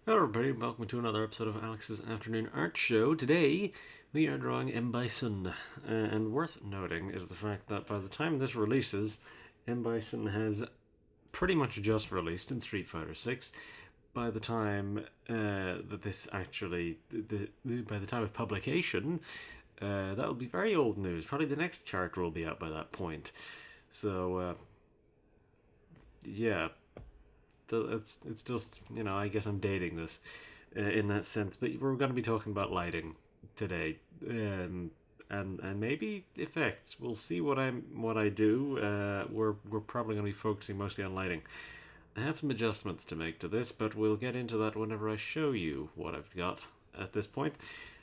Hello everybody, welcome to another episode of Alex's Afternoon Art Show. Today we are drawing M.Bison, and worth noting is the fact that by the time this releases, M.Bison has pretty much just released in Street Fighter 6. By the time that this actually, by the time of publication, that'll be very old news. Probably the next character will be out by that point. So, yeah, it's just, I guess I'm dating this in that sense. But we're going to be talking about lighting today, and maybe effects. We'll see what I do. We're probably going to be focusing mostly on lighting. I have some adjustments to make to this, but we'll get into that whenever I show you what I've got at this point.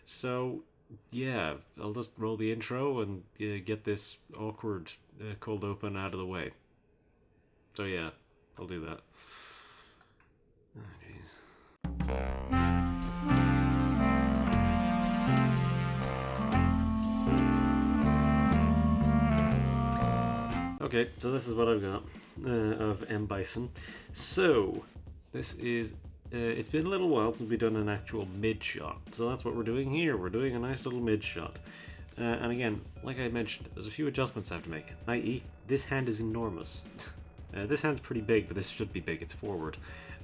So yeah, I'll just roll the intro and get this awkward cold open out of the way. So yeah, I'll do that. Oh, okay, so this is what I've got of M.Bison. So, this is... it's been a little while since we've done an actual mid-shot, so that's what we're doing here. We're doing a nice little mid-shot. And again, like I mentioned, there's a few adjustments I have to make, i.e. this hand is enormous. This hand's pretty big, but this should be big, it's forward.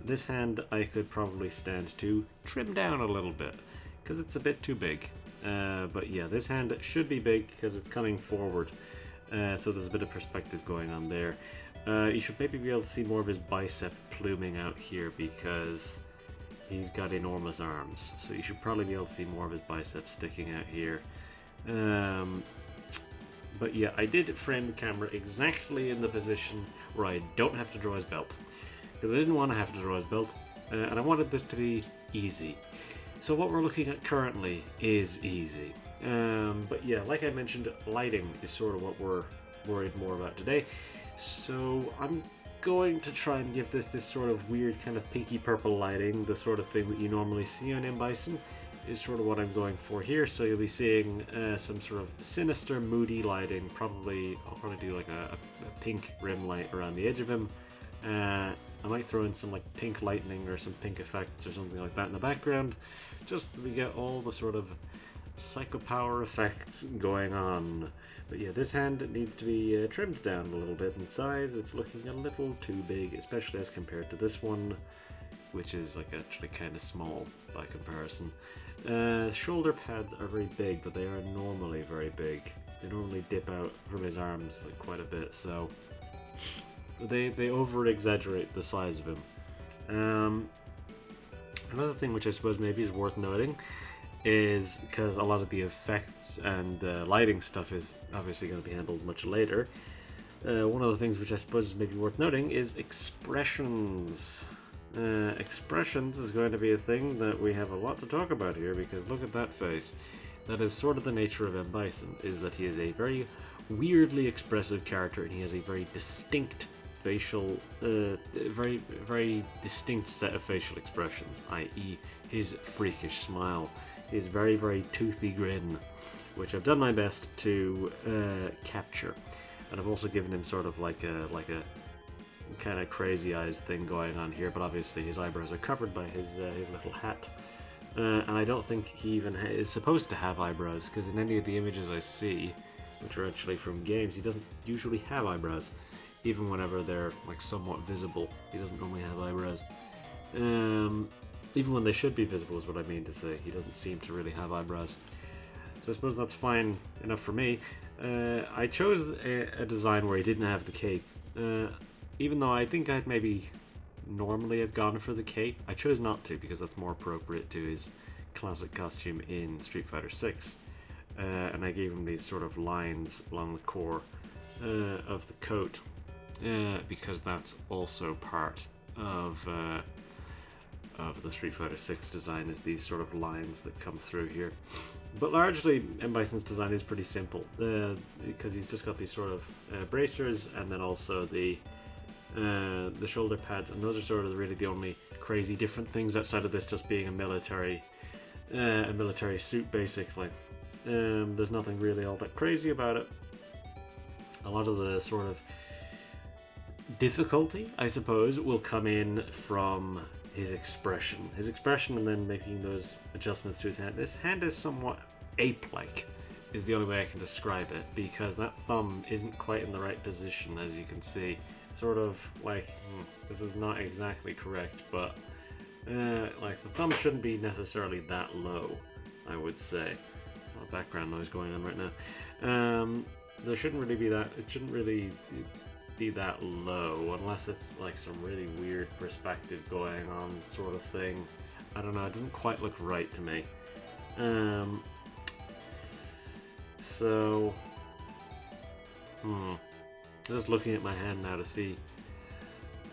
This hand I could probably stand to trim down a little bit, because it's a bit too big. But yeah, this hand should be big because it's coming forward, so there's a bit of perspective going on there. You should maybe be able to see more of his bicep pluming out here because he's got enormous arms, so you should probably be able to see more of his biceps sticking out here. But yeah, I did frame the camera exactly in the position where I don't have to draw his belt. Because I didn't want to have to draw his belt, and I wanted this to be easy. So what we're looking at currently is easy. But yeah, like I mentioned, lighting is sort of what we're worried more about today. So I'm going to try and give this sort of weird kind of pinky purple lighting, the sort of thing that you normally see on M.Bison. Is sort of what I'm going for here. So you'll be seeing some sort of sinister, moody lighting. I'll probably do like a pink rim light around the edge of him. I might throw in some like pink lightning or some pink effects or something like that in the background, just so we get all the sort of psychopower effects going on. But yeah, this hand needs to be trimmed down a little bit in size. It's looking a little too big, especially as compared to this one, which is like actually kind of small by comparison. Shoulder pads are very big, but they are normally very big. They normally dip out from his arms like quite a bit, so they over-exaggerate the size of him. Another thing which I suppose maybe is worth noting is, because a lot of the effects and lighting stuff is obviously going to be handled much later, one of the things which I suppose is maybe worth noting is expressions. Expressions is going to be a thing that we have a lot to talk about here, because look at that face. That is sort of the nature of M.Bison, is that he is a very weirdly expressive character, and he has a very distinct facial, very distinct set of facial expressions, i.e. his freakish smile, his very toothy grin, which I've done my best to capture. And I've also given him sort of like a kind of crazy eyes thing going on here, but obviously his eyebrows are covered by his little hat. And I don't think he even is supposed to have eyebrows, because in any of the images I see, which are actually from games, he doesn't usually have eyebrows. Even whenever they're like somewhat visible, he doesn't normally have eyebrows. Even when they should be visible is what I mean to say. He doesn't seem to really have eyebrows. So I suppose that's fine enough for me. I chose a design where he didn't have the cape. Even though I think I'd maybe normally have gone for the cape, I chose not to because that's more appropriate to his classic costume in Street Fighter 6. And I gave him these sort of lines along the core of the coat, because that's also part of the Street Fighter 6 design, is these sort of lines that come through here. But largely, M.Bison's design is pretty simple, because he's just got these sort of bracers, and then also the shoulder pads, and those are sort of really the only crazy different things outside of this just being a military suit, basically. There's nothing really all that crazy about it. A lot of the sort of difficulty, I suppose, will come in from his expression, and then making those adjustments to his hand. This hand is somewhat ape-like, is the only way I can describe it, because that thumb isn't quite in the right position, as you can see. Sort of like, this is not exactly correct, but like the thumb shouldn't be necessarily that low, I would say. A lot of background noise going on right now. There shouldn't really be that. It shouldn't really be that low, unless it's like some really weird perspective going on, sort of thing. I don't know. It doesn't quite look right to me. So, just looking at my hand now to see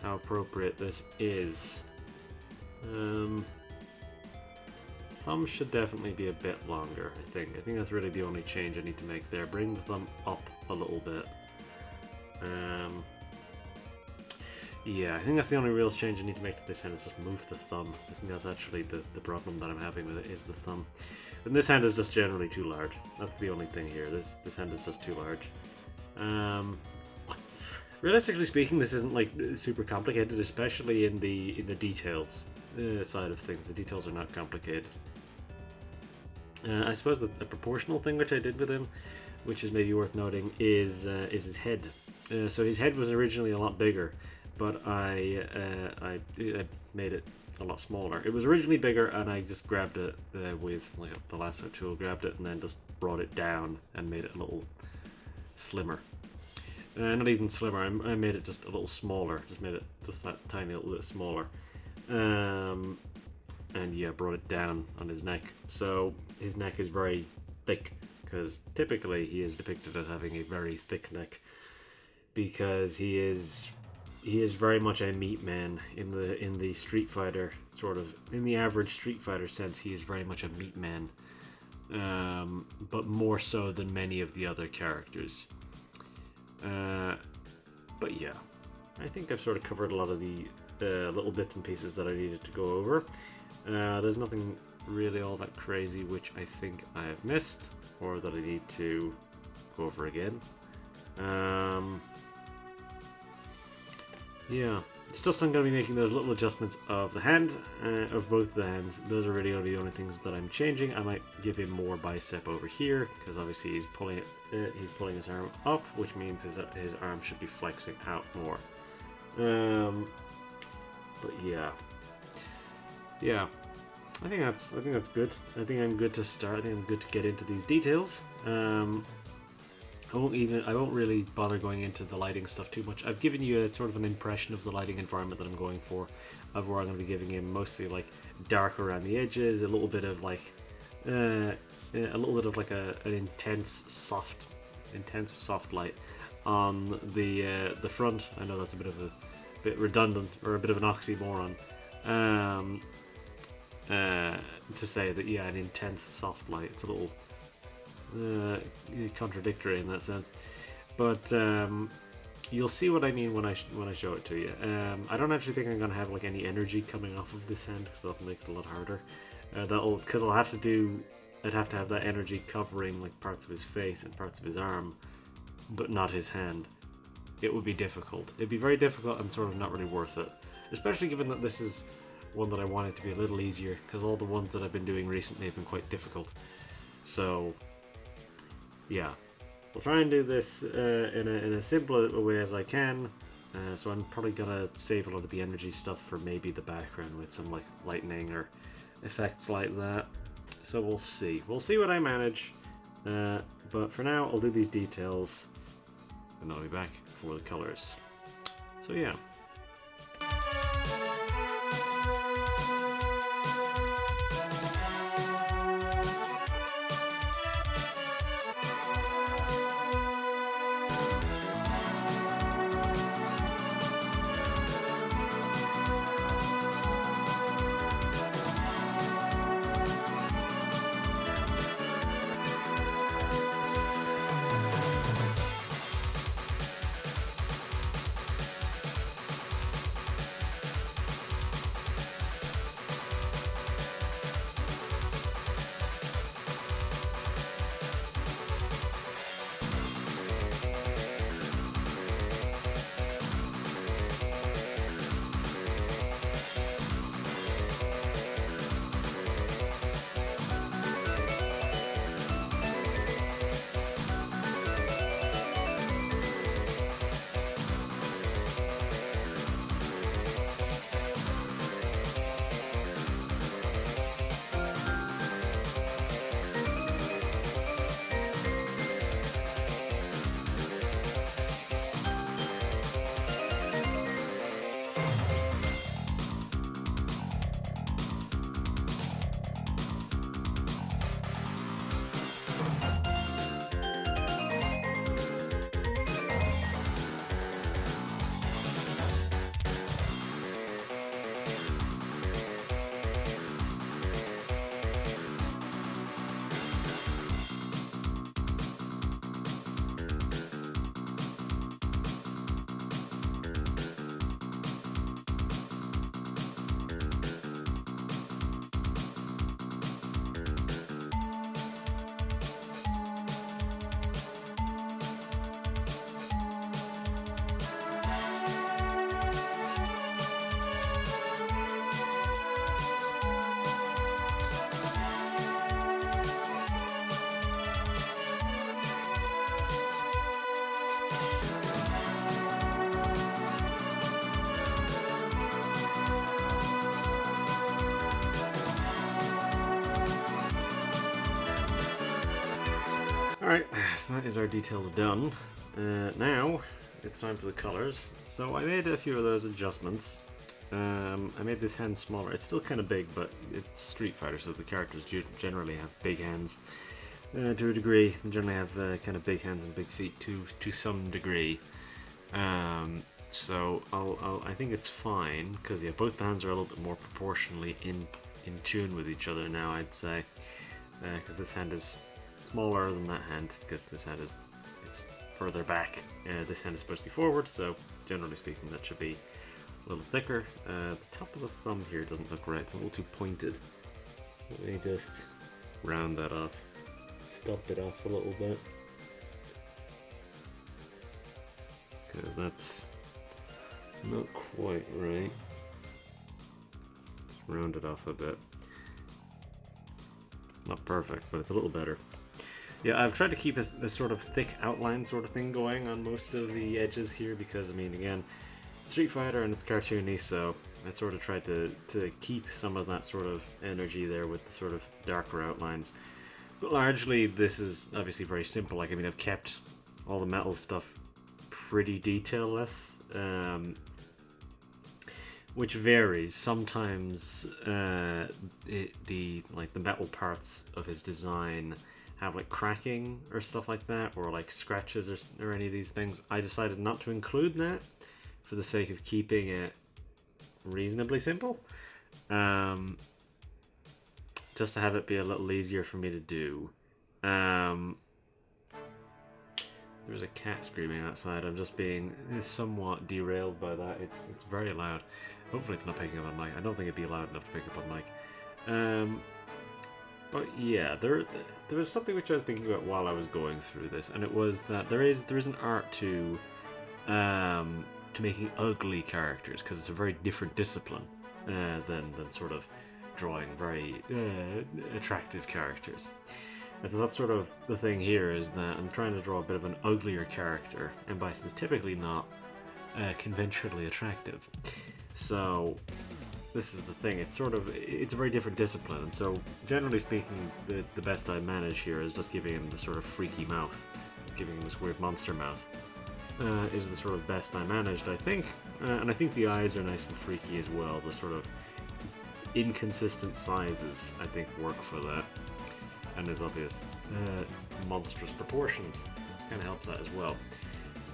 how appropriate this is. Thumb should definitely be a bit longer, I think. I think that's really the only change I need to make there. Bring the thumb up a little bit. Yeah, I think that's the only real change I need to make to this hand, is just move the thumb. I think that's actually the problem that I'm having with it, is the thumb. And this hand is just generally too large. That's the only thing here. This hand is just too large. Realistically speaking, this isn't like super complicated, especially in the details side of things. The details are not complicated. I suppose the proportional thing which I did with him, which is maybe worth noting, is his head. So his head was originally a lot bigger, but I made it a lot smaller. It was originally bigger, and I just grabbed it with like the lasso tool, grabbed it, and then just brought it down and made it a little slimmer. Not even slimmer. I made it just a little smaller. Just made it just that tiny little bit smaller. And yeah, brought it down on his neck. So his neck is very thick, because typically he is depicted as having a very thick neck, because he is very much a meat man in the Street Fighter sort of, in the average Street Fighter sense. He is very much a meat man, but more so than many of the other characters. But yeah, I think I've sort of covered a lot of the little bits and pieces that I needed to go over. There's nothing really all that crazy which I think I have missed, or that I need to go over again. Yeah, it's just I'm going to be making those little adjustments of the hand, of both the hands. Those are really the only things that I'm changing. I might give him more bicep over here, because obviously he's pulling his arm up, which means his arm should be flexing out more. But yeah, I think that's good. I think I'm good to start. I think I'm good to get into these details. I won't really bother going into the lighting stuff too much. I've given you a sort of an impression of the lighting environment that I'm going for, of where I'm going to be giving him mostly like dark around the edges, a little bit of like an intense soft light on the front. I know that's a bit redundant, or a bit of an oxymoron, to say that, yeah, an intense soft light. It's a little contradictory in that sense, but you'll see what I mean when I show it to you. I don't actually think I'm gonna have like any energy coming off of this hand, because that'll make it a lot harder. Because I'd have to have that energy covering like parts of his face and parts of his arm, but not his hand. It would be difficult. It'd be very difficult, and sort of not really worth it, especially given that this is one that I wanted to be a little easier, because all the ones that I've been doing recently have been quite difficult. So yeah, we'll try and do this in a simple way as I can. So I'm probably gonna save a lot of the energy stuff for maybe the background with some like lightning or effects like that. So we'll see what I manage. But for now, I'll do these details, and I'll be back for the colors. So yeah. Alright, so that is our details done. Now, it's time for the colors. So I made a few of those adjustments. I made this hand smaller. It's still kind of big, but it's Street Fighter, so the characters generally have big hands to a degree. They generally have kind of big hands and big feet to some degree. So I think it's fine, because yeah, both the hands are a little bit more proportionally in tune with each other now, I'd say. Because this hand is smaller than that hand, because this hand it's further back. This hand is supposed to be forward, so generally speaking that should be a little thicker. The top of the thumb here doesn't look right, it's a little too pointed. Let me just round that off, stop it off a little bit, because that's not quite right. Just round it off a bit. Not perfect, but it's a little better. Yeah, I've tried to keep a sort of thick outline sort of thing going on most of the edges here, because, I mean, again, Street Fighter and it's cartoony, so I sort of tried to keep some of that sort of energy there with the sort of darker outlines. But largely, this is obviously very simple. Like, I mean, I've kept all the metal stuff pretty detailless, which varies. Sometimes the metal parts of his design have like cracking or stuff like that, or like scratches or any of these things. I decided not to include that for the sake of keeping it reasonably simple, just to have it be a little easier for me to do. There's a cat screaming outside. I'm just being somewhat derailed by that. It's very loud. Hopefully it's not picking up on mic. I don't think it'd be loud enough to pick up on mic. But yeah, there was something which I was thinking about while I was going through this, and it was that there is an art to making ugly characters, because it's a very different discipline than sort of drawing very attractive characters. And so that's sort of the thing here, is that I'm trying to draw a bit of an uglier character, and M.Bison's typically not conventionally attractive. So this is the thing, it's a very different discipline, and so generally speaking the best I manage here is just giving him the sort of freaky mouth, giving him this weird monster mouth, is the sort of best I managed, I think. And I think the eyes are nice and freaky as well. The sort of inconsistent sizes, I think, work for that. And his obvious monstrous proportions kind of helps that as well.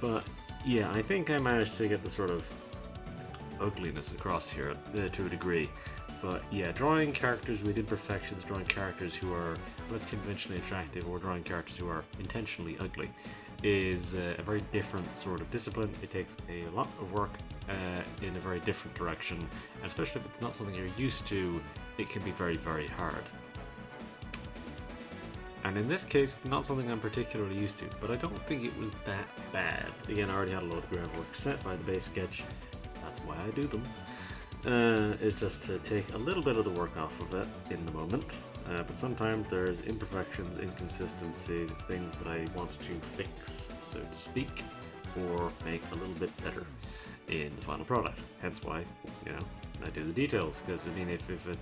But yeah, I think I managed to get the sort of ugliness across here to a degree. But yeah, drawing characters with imperfections, drawing characters who are less conventionally attractive, or drawing characters who are intentionally ugly, is a very different sort of discipline. It takes a lot of work in a very different direction, and especially if it's not something you're used to, it can be very, very hard. And in this case, it's not something I'm particularly used to, but I don't think it was that bad. Again, I already had a lot of groundwork set by the base sketch. That's why I do them. Is just to take a little bit of the work off of it in the moment. But sometimes there's imperfections, inconsistencies, things that I wanted to fix, so to speak, or make a little bit better in the final product. Hence why, you know, I do the details, because I mean, if it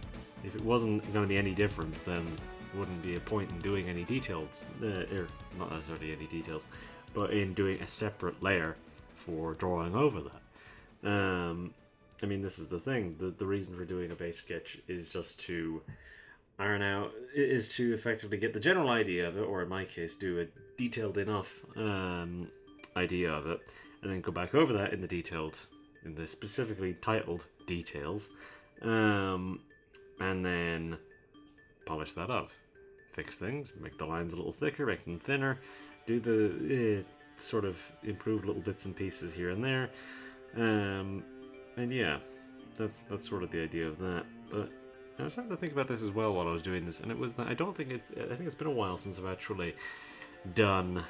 wasn't going to be any different, then wouldn't be a point in doing any details, or not necessarily any details, but in doing a separate layer for drawing over that. I mean, this is the thing, the reason for doing a base sketch is just to iron out, is to effectively get the general idea of it, or in my case, do a detailed enough idea of it, and then go back over that in the specifically titled details, and then polish that up, fix things, make the lines a little thicker, make them thinner, do the sort of improved little bits and pieces here and there, and yeah, that's sort of the idea of that. But I was starting to think about this as well while I was doing this, and it was that I think it's been a while since I've actually done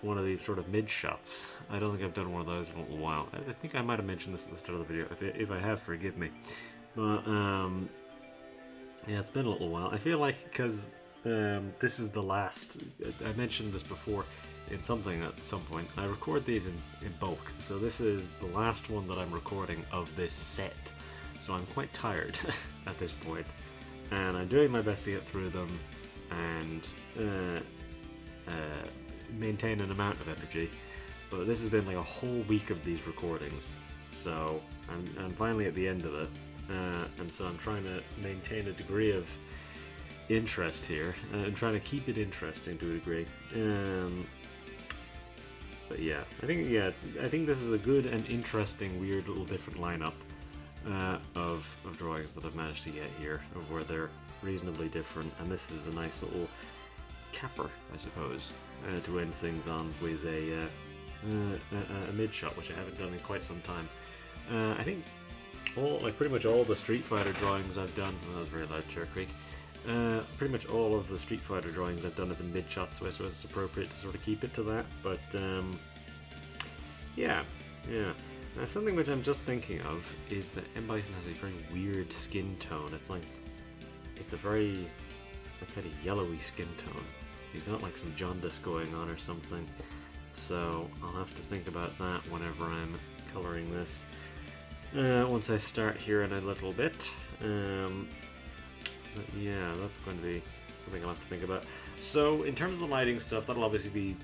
one of these sort of mid shots. I don't think I've done one of those in a little while. I think I might have mentioned this at the start of the video. If I have, forgive me. But yeah, it's been a little while. I feel like because this is the last. I mentioned this before in something at some point. I record these in bulk, so this is the last one that I'm recording of this set. So I'm quite tired at this point, and I'm doing my best to get through them, and maintain an amount of energy. But this has been like a whole week of these recordings, so I'm finally at the end of it, and so I'm trying to maintain a degree of interest here. I'm trying to keep it interesting to a degree. But yeah, I think this is a good and interesting, weird little different lineup of drawings that I've managed to get here, of where they're reasonably different, and this is a nice little capper, I suppose, to end things on with a mid shot, which I haven't done in quite some time. I think pretty much all the Street Fighter drawings I've done. Well, that was very loud, Chair Creek. Pretty much all of the Street Fighter drawings I've done have been mid shots, so I suppose it's appropriate to sort of keep it to that. But yeah. Now, something which I'm just thinking of is that M.Bison has a very weird skin tone. It's a very kind of yellowy skin tone. He's got like some jaundice going on or something. So I'll have to think about that whenever I'm coloring this. Once I start here in a little bit. But yeah, that's going to be something I'll have to think about. So in terms of the lighting stuff, that'll obviously be,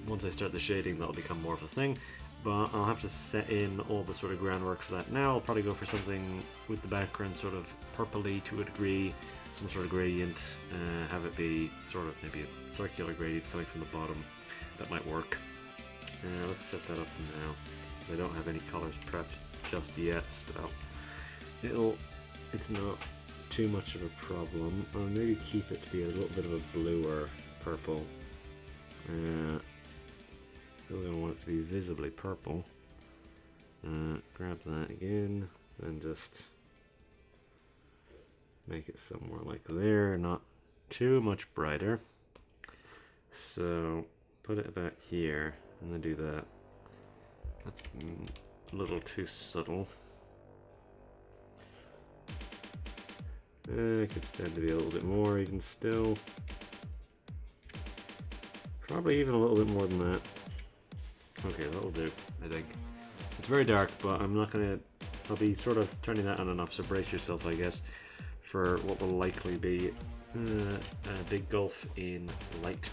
once I start the shading, that'll become more of a thing. But I'll have to set in all the sort of groundwork for that now. I'll probably go for something with the background sort of purpley to a degree, some sort of gradient, have it be sort of maybe a circular gradient coming from the bottom. That might work. Let's set that up now. I don't have any colors prepped just yet, so it's not too much of a problem. I'll maybe keep it to be a little bit of a bluer purple. Still going to want it to be visibly purple. Grab that again and just make it somewhere like there, not too much brighter. So put it about here and then do that. That's a little too subtle. I could stand to be a little bit more even still. Probably even a little bit more than that. Okay, that'll do, I think. It's very dark, but I'm not gonna... I'll be sort of turning that on and off, so brace yourself, I guess, for what will likely be a big gulf in light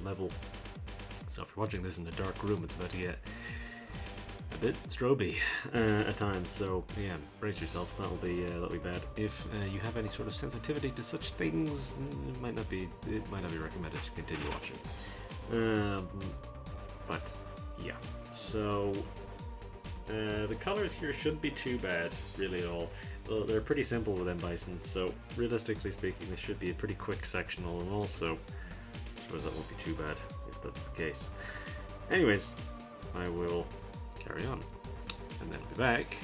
level. So if you're watching this in a dark room, it's about to get a bit stroby at times, so yeah, brace yourself. That'll be bad. If you have any sort of sensitivity to such things, it might not be recommended to continue watching. But yeah, so the colors here shouldn't be too bad, really at all. They're pretty simple with M.Bison, so realistically speaking, this should be a pretty quick sectional, and also, I suppose that won't be too bad if that's the case. Anyways, I will carry on, and then I'll be back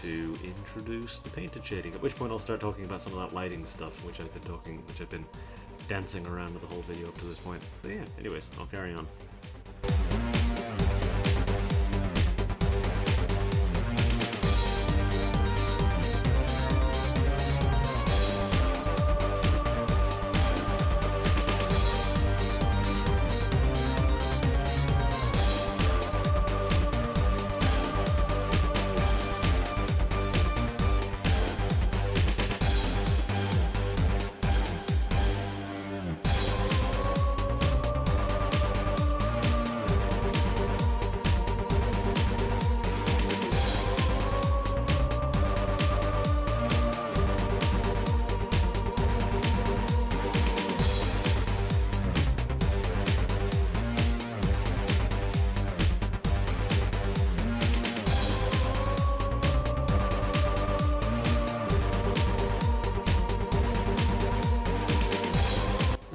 to introduce the painted shading, at which point I'll start talking about some of that lighting stuff, which I've been dancing around with the whole video up to this point. So yeah, anyways, I'll carry on.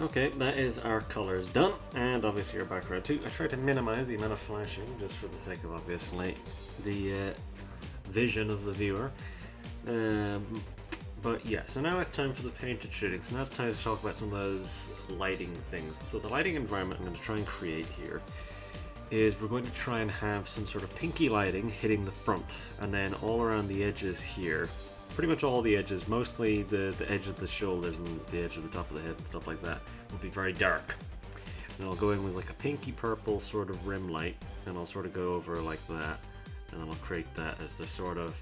Okay, that is our colors done, and obviously our background too. I tried to minimize the amount of flashing, just for the sake of obviously the vision of the viewer. But yeah, so now it's time for the painted shading. So now it's time to talk about some of those lighting things. So the lighting environment I'm going to try and create here is we're going to try and have some sort of pinky lighting hitting the front, and then all around the edges here. Pretty much all the edges, mostly the edge of the shoulders and the edge of the top of the head and stuff like that, will be very dark. And I'll go in with like a pinky purple sort of rim light, and I'll sort of go over like that, and then I'll create that as the sort of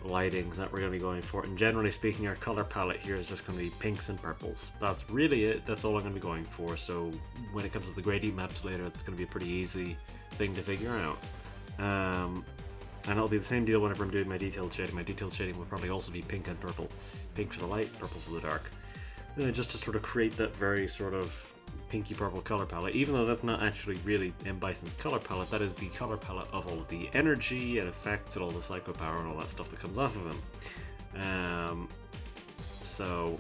lighting that we're going to be going for. And generally speaking, our color palette here is just going to be pinks and purples. That's really it. That's all I'm going to be going for. So when it comes to the gradient maps later, it's going to be a pretty easy thing to figure out. And it'll be the same deal whenever I'm doing my detailed shading. My detailed shading will probably also be pink and purple. Pink for the light, purple for the dark. Just to sort of create that very sort of pinky purple color palette, even though that's not actually really M.Bison's color palette. That is the color palette of all of the energy and effects and all the psycho power and all that stuff that comes off of him. So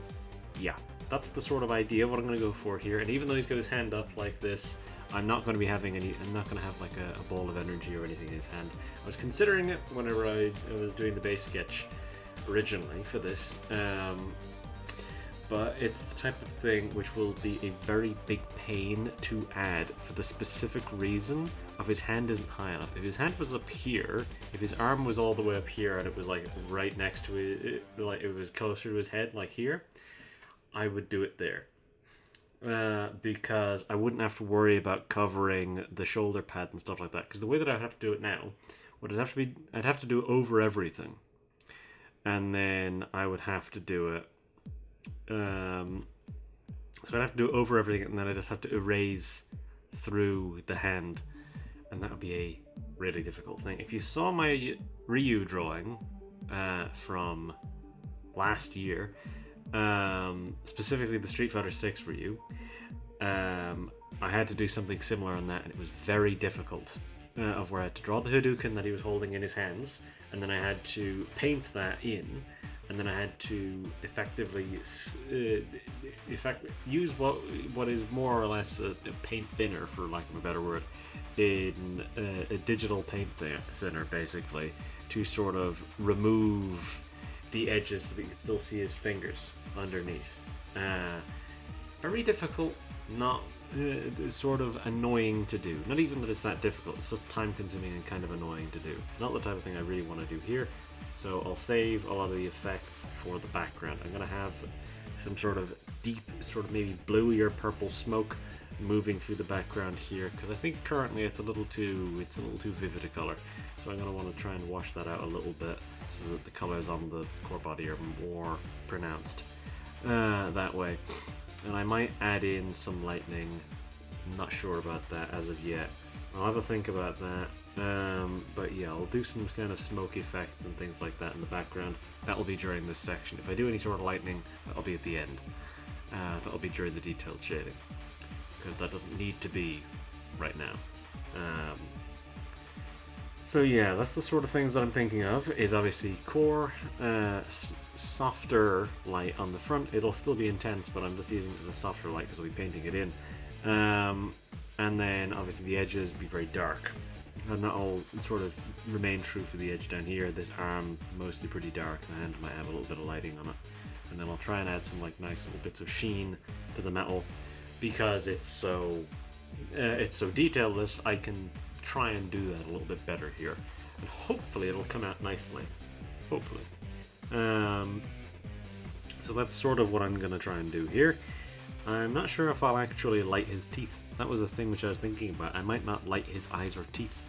yeah, that's the sort of idea of what I'm going to go for here. And even though he's got his hand up like this, I'm not going to be having any, I'm not going to have like a ball of energy or anything in his hand. I was considering it whenever I was doing the base sketch originally for this, but it's the type of thing which will be a very big pain to add for the specific reason of his hand isn't high enough. If his hand was up here, if his arm was all the way up here and it was like right next to it, like it was closer to his head, like here, I would do it there. Because I wouldn't have to worry about covering the shoulder pad and stuff like that. Because the way that I have to do it now, would it have to be, I'd have to do it over everything, and then I would have to do it. So I'd have to do it over everything, and then I just have to erase through the hand, and that would be a really difficult thing. If you saw my Ryu drawing from last year, specifically the Street Fighter 6 Ryu, I had to do something similar on that, and it was very difficult. Of where I had to draw the Hadouken that he was holding in his hands, and then I had to paint that in, and then I had to effectively use what is more or less a paint thinner, for lack of a better word, in a digital paint thinner, basically, to sort of remove the edges so that you can still see his fingers underneath. Very difficult, not sort of annoying to do. Not even that it's that difficult, it's just time consuming and kind of annoying to do. It's not the type of thing I really want to do here, so I'll save a lot of the effects for the background. I'm going to have some sort of deep, sort of maybe bluey or purple smoke moving through the background here, because I think currently it's a little too vivid a color. So I'm going to want to try and wash that out a little bit so that the colors on the core body are more pronounced that way. And I might add in some lightning. I'm not sure about that as of yet. I'll have a think about that. But yeah, I'll do some kind of smoke effects and things like that in the background. That'll be during this section. If I do any sort of lightning, that'll be at the end. That'll be during the detailed shading, because that doesn't need to be right now. So yeah, that's the sort of things that I'm thinking of, is obviously core, softer light on the front. It'll still be intense, but I'm just using it as a softer light because I'll be painting it in. And then obviously the edges be very dark. And that'll sort of remain true for the edge down here. This arm mostly pretty dark, and the hand might have a little bit of lighting on it. And then I'll try and add some like nice little bits of sheen to the metal, because it's so detailless. I can try and do that a little bit better here, and hopefully it'll come out nicely. Hopefully. So that's sort of what I'm gonna try and do here. I'm not sure if I'll actually light his teeth. That was a thing which I was thinking about. I might not light his eyes or teeth.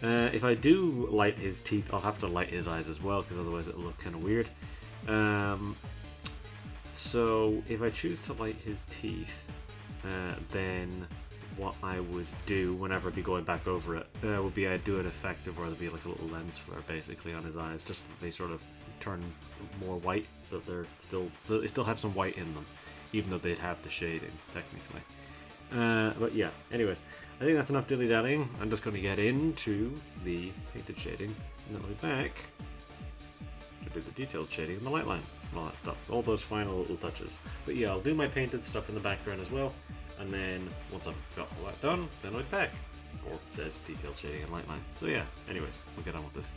If I do light his teeth, I'll have to light his eyes as well, because otherwise it'll look kind of weird. So if I choose to light his teeth, then what I would do whenever I'd be going back over it would be I'd do an effect of where there'd be like a little lens flare basically on his eyes, just so that they sort of turn more white, so that they still have some white in them, even though they'd have the shading technically. But yeah, anyways, I think that's enough dilly-dallying. I'm just going to get into the painted shading, and then I'll be back to do the detailed shading and the light line and all that stuff, all those final little touches. But yeah, I'll do my painted stuff in the background as well, and then once I've got all that done, then I'll be back for said detailed shading and light line. So yeah, anyways, we'll get on with this.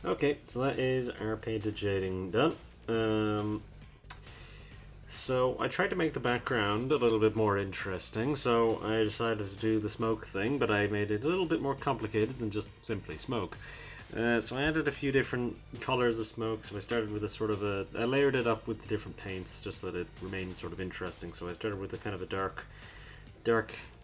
Okay, so that is our painted shading done. So I tried to make the background a little bit more interesting, so I decided to do the smoke thing, but I made it a little bit more complicated than just simply smoke. So I added a few different colors of smoke, so I started with a sort of I layered it up with the different paints just so that it remained sort of interesting. So I started with a kind of a dark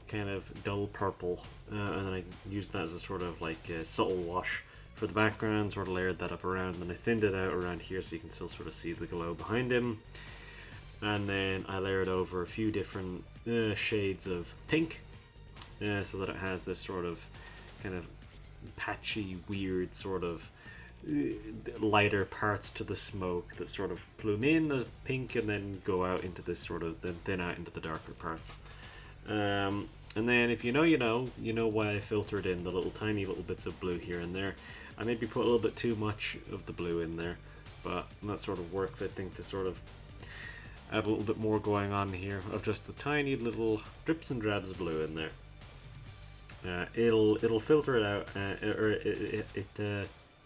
kind of dull purple, and then I used that as a sort of like a subtle wash for the background, sort of layered that up around, and then I thinned it out around here so you can still sort of see the glow behind him. And then I layered over a few different shades of pink, so that it has this sort of kind of patchy, weird sort of lighter parts to the smoke that sort of plume in as pink and then go out into this sort of, then thin out into the darker parts. And then if you know why I filtered in the little tiny little bits of blue here and there. I maybe put a little bit too much of the blue in there, but that sort of works, I think, to sort of add a little bit more going on here of just the tiny little drips and drabs of blue in there. It'll filter it out, or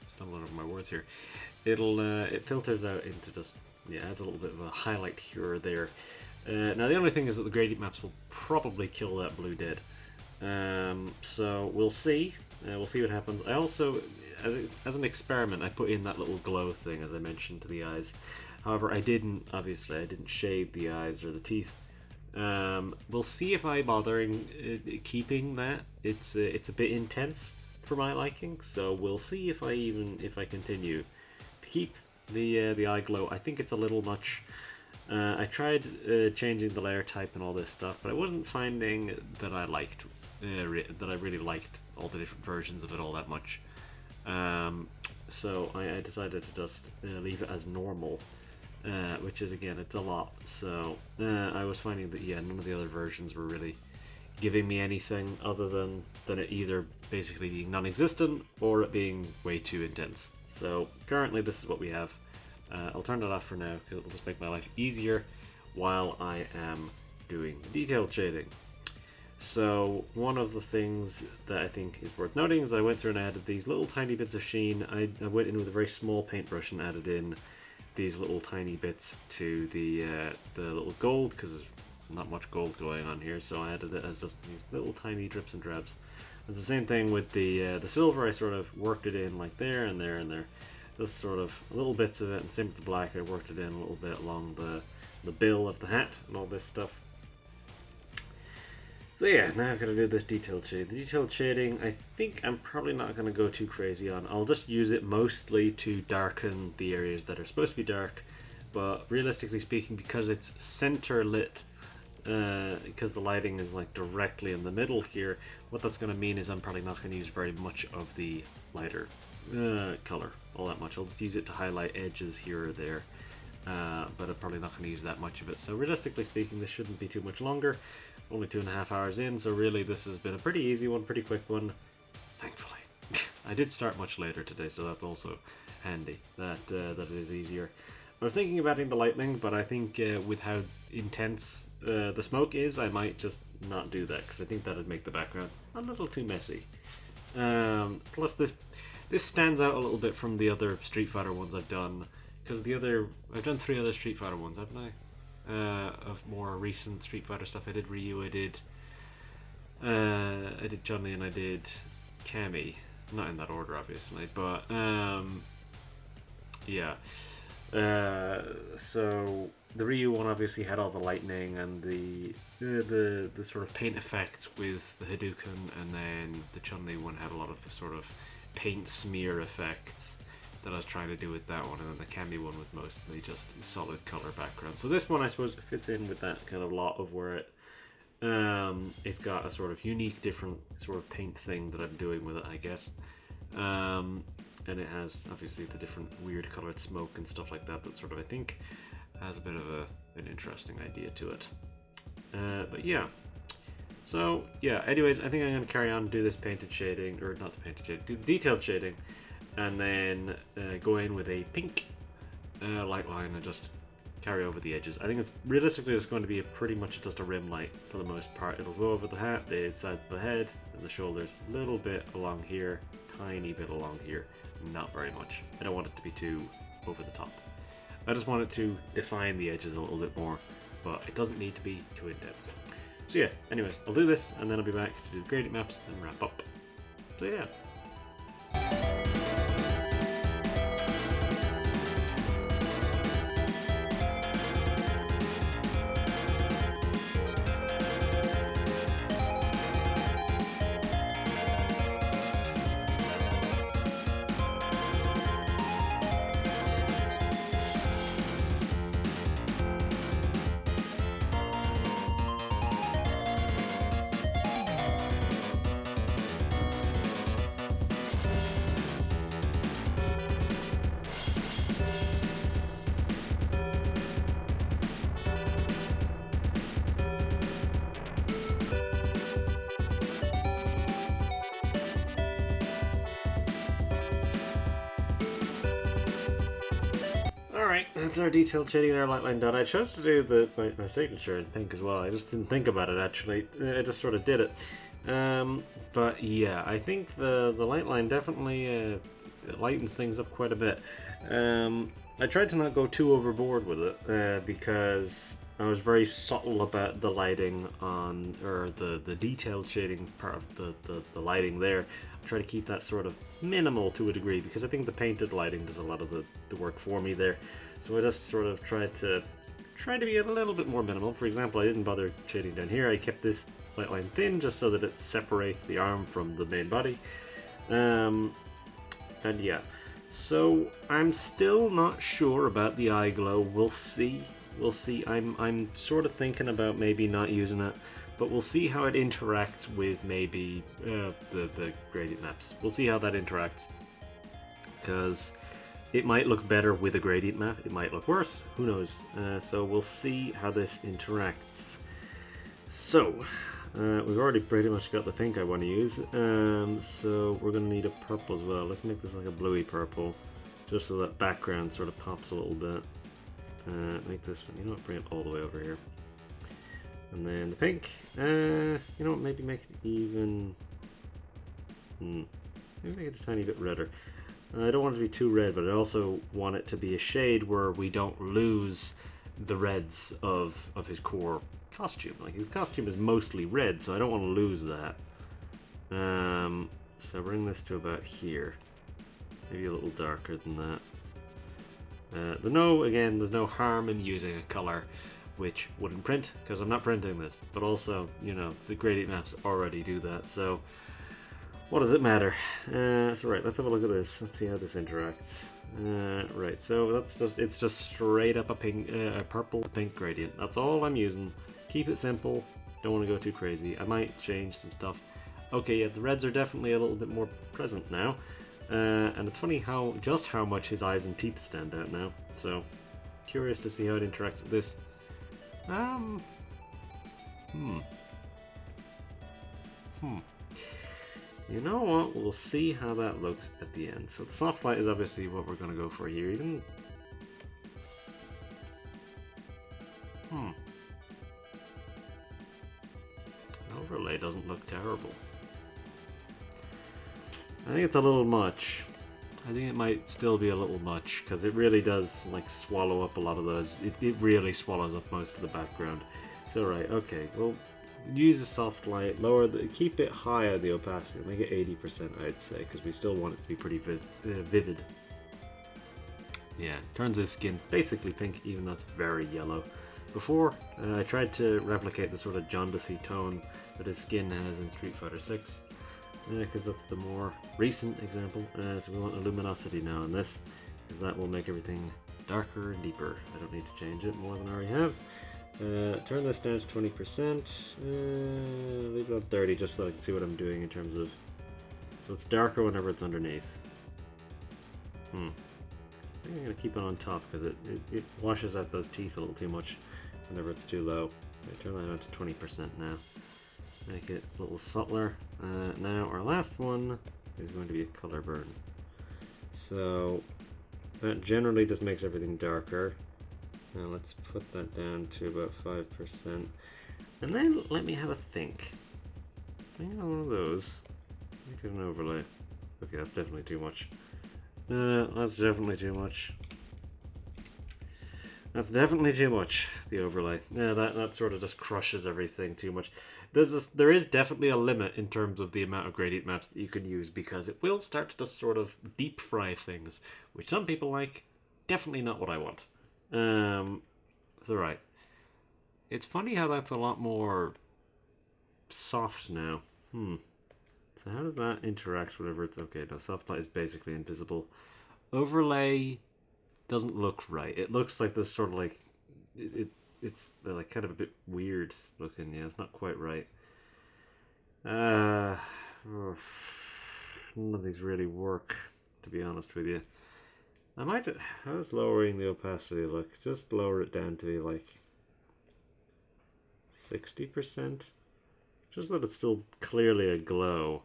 stumbling over my words here. It filters out into just, adds a little bit of a highlight here or there. Now the only thing is that the gradient maps will probably kill that blue dead. So we'll see. We'll see what happens. I also, as an experiment, I put in that little glow thing, as I mentioned, to the eyes. However, I didn't shave the eyes or the teeth. We'll see if I bothering keeping that. It's a bit intense for my liking, so we'll see if I continue to keep the eye glow. I think it's a little much. I tried changing the layer type and all this stuff, but I wasn't finding that I really liked all the different versions of it all that much. So I decided to just leave it as normal. Which is, again, it's a lot. So I was finding that none of the other versions were really giving me anything other than it either basically being non-existent or it being way too intense. So currently this is what we have. I'll turn that off for now because it will just make my life easier while I am doing detailed shading. So one of the things that I think is worth noting is that I went through and added these little tiny bits of sheen. I went in with a very small paintbrush and added in these little tiny bits to the little gold, because there's not much gold going on here, so I added it as just these little tiny drips and drabs. It's the same thing with the silver. I sort of worked it in like there and there and there, just sort of little bits of it, and same with the black. I worked it in a little bit along the bill of the hat and all this stuff. So yeah, now I've got to do this detailed shade. The detailed shading, I think I'm probably not going to go too crazy on. I'll just use it mostly to darken the areas that are supposed to be dark, but realistically speaking, because it's center lit, because the lighting is like directly in the middle here, what that's going to mean is I'm probably not going to use very much of the lighter color, all that much. I'll just use it to highlight edges here or there. But I'm probably not going to use that much of it. So realistically speaking, this shouldn't be too much longer. Only 2.5 hours in, so really this has been a pretty easy one, pretty quick one, thankfully. I did start much later today, so that's also handy, that it is easier. I was thinking about adding the lightning, but I think with how intense the smoke is, I might just not do that, because I think that would make the background a little too messy. Plus this stands out a little bit from the other Street Fighter ones I've done, because I've done 3 other Street Fighter ones, haven't I? Of more recent Street Fighter stuff. I did Ryu, I did Chun-Li, and I did Cammy. Not in that order, obviously, but yeah. So the Ryu one obviously had all the lightning and the sort of paint effects with the Hadouken, and then the Chun-Li one had a lot of the sort of paint smear effects that I was trying to do with that one, and then the Cammy one with mostly just solid color background. So this one, I suppose, fits in with that kind of lot of where it's got a sort of unique, different sort of paint thing that I'm doing with it, I guess. And it has obviously the different weird colored smoke and stuff like that. That sort of, I think, has a bit of an interesting idea to it. But yeah. So yeah. Anyways, I think I'm going to carry on and do this painted shading, or not the painted shading, do the detailed shading. And then go in with a pink light line and just carry over the edges. I think it's realistically it's going to be pretty much just a rim light for the most part. It'll go over the hat, the inside of the head, and the shoulders, a little bit along here, tiny bit along here, not very much. I don't want it to be too over the top. I just want it to define the edges a little bit more, but it doesn't need to be too intense. So yeah, anyways, I'll do this and then I'll be back to do the gradient maps and wrap up. So yeah. Alright, that's our detailed shading and our light line done. I chose to do my signature in pink as well. I just didn't think about it actually. I just sort of did it. But yeah, I think the light line definitely lightens things up quite a bit. I tried to not go too overboard with it because I was very subtle about the lighting on, or the detailed shading part of the lighting there. I try to keep that sort of minimal to a degree because I think the painted lighting does a lot of the work for me there. So I just sort of tried to be a little bit more minimal. For example, I didn't bother shading down here. I kept this light line thin just so that it separates the arm from the main body. And yeah, so I'm still not sure about the eye glow. We'll see. We'll see. I'm sort of thinking about maybe not using it, but we'll see how it interacts with maybe the gradient maps. We'll see how that interacts, because it might look better with a gradient map. It might look worse. Who knows? So we'll see how this interacts. So we've already pretty much got the pink I want to use. So we're going to need a purple as well. Let's make this like a bluey purple, just so that background sort of pops a little bit. Make this one, you know what, bring it all the way over here. And then the pink, you know what, maybe make it even, maybe make it a tiny bit redder. I don't want it to be too red, but I also want it to be a shade where we don't lose the reds of his core costume. Like, his costume is mostly red, so I don't want to lose that. So bring this to about here. Maybe a little darker than that. There's no harm in using a color which wouldn't print, because I'm not printing this, but also, you know, the gradient maps already do that, so what does it matter? So right, let's have a look at this. Let's see how this interacts. Right, so it's just straight up a pink, a purple pink gradient. That's all I'm using. Keep it simple. Don't want to go too crazy. I might change some stuff. Okay, yeah, the reds are definitely a little bit more present now. And it's funny how much his eyes and teeth stand out now. So, curious to see how it interacts with this. You know what? We'll see how that looks at the end. So the soft light is obviously what we're going to go for here. Even overlay doesn't look terrible. I think it's a little much. I think it might still be a little much, because it really does like swallow up a lot of those. It really swallows up most of the background. So right, okay, well, use a soft light, keep it high on the opacity, make it 80% I'd say, because we still want it to be pretty vivid. Yeah, turns his skin basically pink, even though it's very yellow. Before, I tried to replicate the sort of jaundicey tone that his skin has in Street Fighter 6. Because that's the more recent example. So we want a luminosity now on this, because that will make everything darker and deeper. I don't need to change it more than I already have. Turn this down to 20%. Leave it on 30 just so I can see what I'm doing in terms of... So it's darker whenever it's underneath. I think I'm going to keep it on top because it washes out those teeth a little too much whenever it's too low. Turn that down to 20% now. Make it a little subtler. Now our last one is going to be a color burn. So that generally just makes everything darker. Now let's put that down to about 5%. And then let me have a think. I think one of those. Make it an overlay. Okay, that's definitely too much. That's definitely too much. That's definitely too much, the overlay. Yeah, that sort of just crushes everything too much. There is definitely a limit in terms of the amount of gradient maps that you can use, because it will start to just sort of deep fry things, which some people like. Definitely not what I want. So right. It's funny how that's a lot more soft now. So how does that interact whenever it's... Okay, no, soft light is basically invisible. Overlay doesn't look right. It looks like this sort of like... It's like kind of a bit weird looking. Yeah, it's not quite right. None of these really work, to be honest with you. I might... How's lowering the opacity look? Just lower it down to be like 60%. Just that it's still clearly a glow.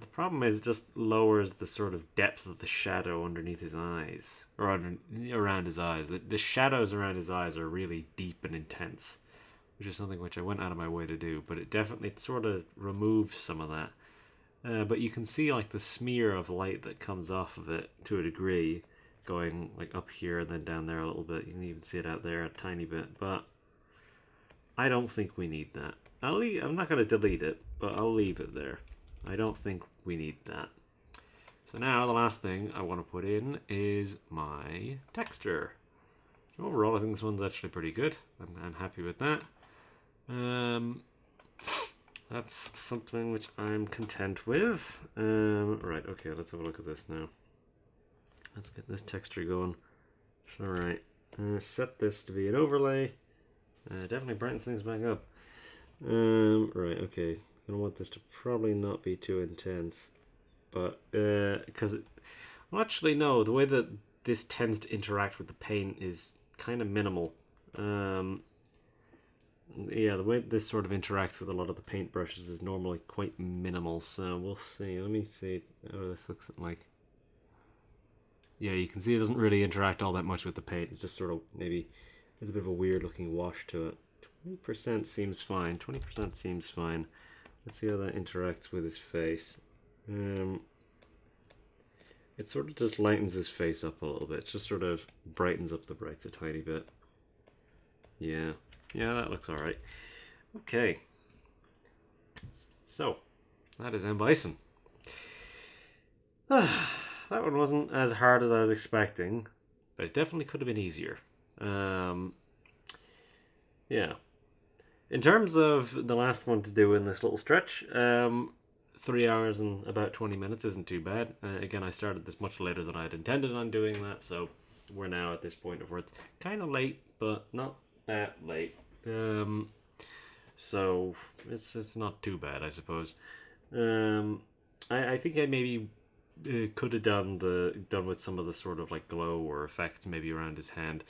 The problem is it just lowers the sort of depth of the shadow underneath his eyes. Or around his eyes. The shadows around his eyes are really deep and intense. Which is something which I went out of my way to do. But it definitely sort of removes some of that. But you can see like the smear of light that comes off of it to a degree. Going like up here and then down there a little bit. You can even see it out there a tiny bit. But I don't think we need that. I'm not going to delete it, but I'll leave it there. I don't think we need that. So now the last thing I want to put in is my texture. So overall, I think this one's actually pretty good. I'm happy with that. That's something which I'm content with. Right, okay, let's have a look at this now. Let's get this texture going. Alright, set this to be an overlay. Definitely brightens things back up. Right, okay. Gonna want this to probably not be too intense, but because well, actually no, the way that this tends to interact with the paint is kind of minimal. Yeah, the way this sort of interacts with a lot of the paint brushes is normally quite minimal. So we'll see. Let me see how this looks like. Yeah, you can see it doesn't really interact all that much with the paint. It's just sort of maybe there's a bit of a weird looking wash to it. 20% seems fine. 20% seems fine. Let's see how that interacts with his face. It sort of just lightens his face up a little bit. It just sort of brightens up the brights a tiny bit. Yeah, that looks alright. Okay. So, that is M.Bison. That one wasn't as hard as I was expecting, but it definitely could have been easier. Yeah. In terms of the last one to do in this little stretch, 3 hours and about 20 minutes isn't too bad. Again, I started this much later than I had intended on doing that, so we're now at this point of where it's kind of late, but not that late. So it's not too bad, I suppose. I think I maybe could have done with some of the sort of like glow or effects maybe around his hand.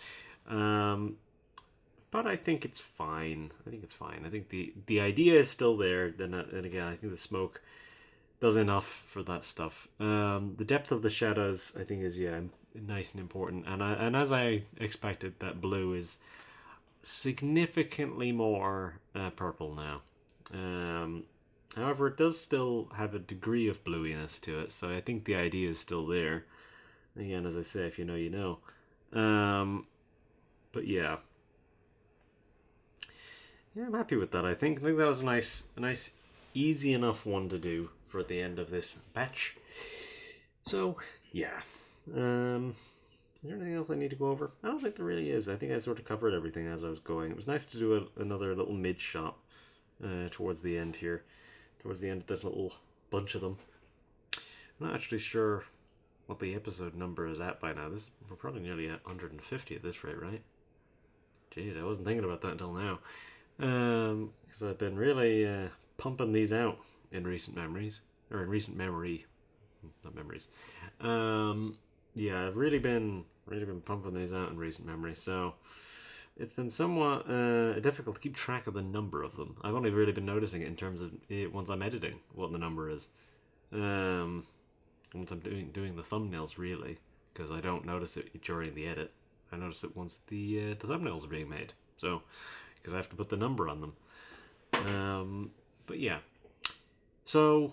But I think it's fine. I think the idea is still there. And again, I think the smoke does enough for that stuff. The depth of the shadows, I think, is nice and important. And as I expected, that blue is significantly more purple now. However, it does still have a degree of bluiness to it, so I think the idea is still there. Again, as I say, if you know, you know. But yeah. Yeah, I'm happy with that. I think that was a nice, easy enough one to do for the end of this batch. So yeah, is there anything else I need to go over? I don't think there really is. I think I sort of covered everything as I was going. It was nice to do another little mid shot towards the end here, towards the end of this little bunch of them. I'm not actually sure what the episode number is at by now. We're probably nearly at 150 at this rate, right? Jeez, I wasn't thinking about that until now. Because I've been really pumping these out in recent memory, not memories. Yeah, I've really been pumping these out in recent memory, so it's been somewhat difficult to keep track of the number of them. I've only really been noticing it in terms of once I'm editing what the number is. Once I'm doing the thumbnails, really, because I don't notice it during the edit. I noticed it once the thumbnails are being made. So, because I have to put the number on them. But yeah. So,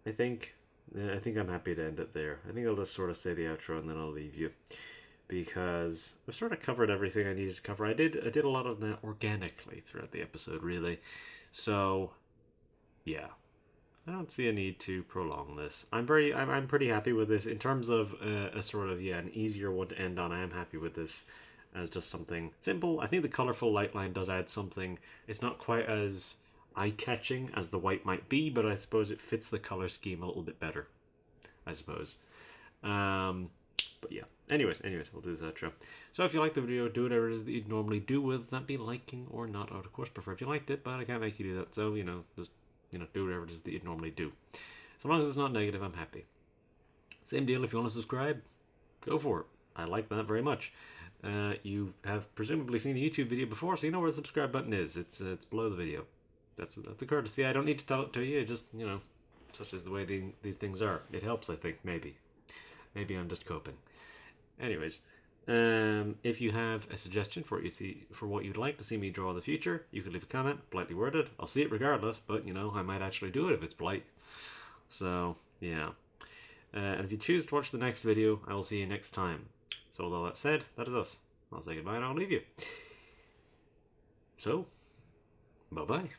I think I'm happy to end it there. I think I'll just sort of say the outro and then I'll leave you, because I've sort of covered everything I needed to cover. I did a lot of that organically throughout the episode, really. So, yeah, I don't see a need to prolong this. I'm pretty happy with this in terms of a sort of an easier one to end on. I am happy with this as just something simple. I think the colorful light line does add something. It's not quite as eye-catching as the white might be, but I suppose it fits the color scheme a little bit better, I suppose. But yeah, anyways, we'll do this outro. So if you like the video, do whatever it is that you'd normally do, with that be liking or not. I would of course prefer if you liked it, but I can't make you do that, so just do whatever it is that you'd normally do. So long as it's not negative, I'm happy. Same deal, if you want to subscribe, go for it. I like that very much. You have presumably seen a YouTube video before, so you know where the subscribe button is. It's below the video. That's a courtesy. I don't need to tell it to you. Just such is the way these things are. It helps, I think. Maybe I'm just coping. Anyways, if you have a suggestion for what you'd like to see me draw in the future, you can leave a comment, politely worded. I'll see it regardless, but I might actually do it if it's polite. So yeah. And if you choose to watch the next video, I will see you next time. So with all that said, that is us. I'll say goodbye and I'll leave you. So, bye-bye.